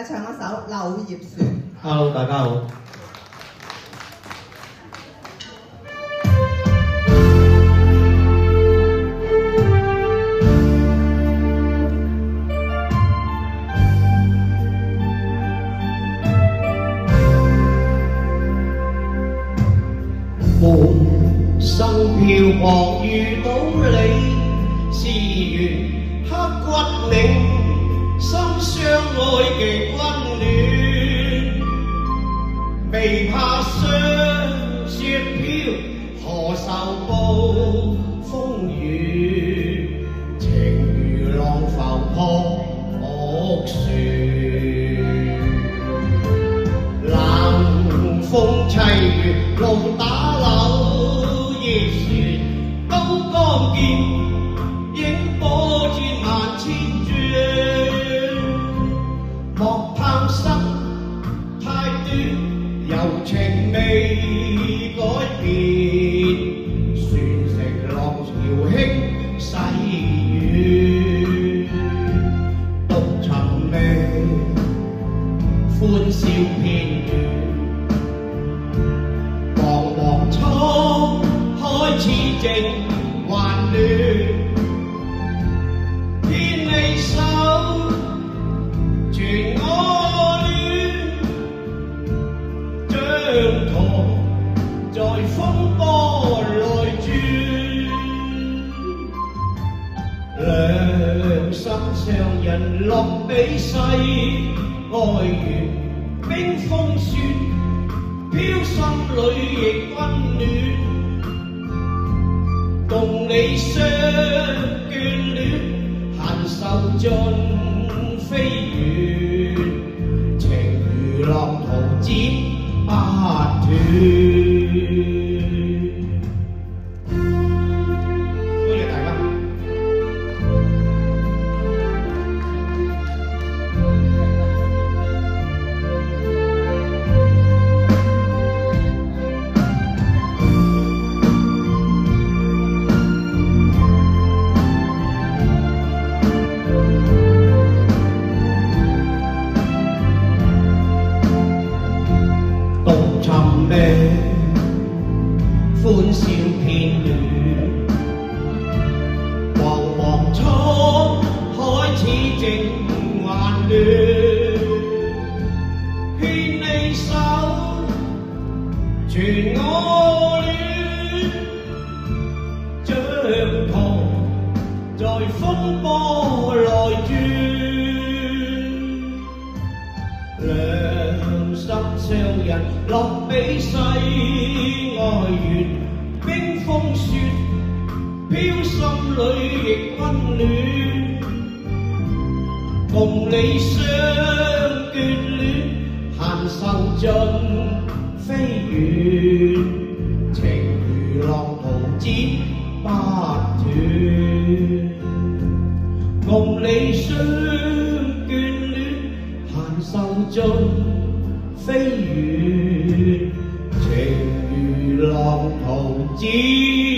家唱一首《柳葉船》。Hello， 大家好。半生漂泊遇到你，是緣刻骨銘，心相愛極溫暖。未怕霜雪飄，何愁暴風雨？情如浪浮破木船，冷風凄雨路打柳葉船，刀光劍影波轉萬千轉。莫貪生太短，柔情未改變，船乘浪潮輕逝遠。獨尋味歡笑片段，茫茫滄海似靜還亂。牽你手傳我戀，將舵在風波內轉。兩心上人落比世愛緣，冰封雪飄心裏亦溫暖。共你相眷戀，閒愁盡飛遠，情如浪淘剪不斷。多謝大家。獨尋味歡笑片段，茫茫滄海似靜還亂。牽你手傳我戀，將舵在風波內轉。兩心相印落比世愛緣，冰封雪飄心裏亦溫暖。共你相眷戀，閒愁盡飛遠，情如浪淘剪不斷。共你相眷戀，閒愁盡飛遠，情如浪淘剪。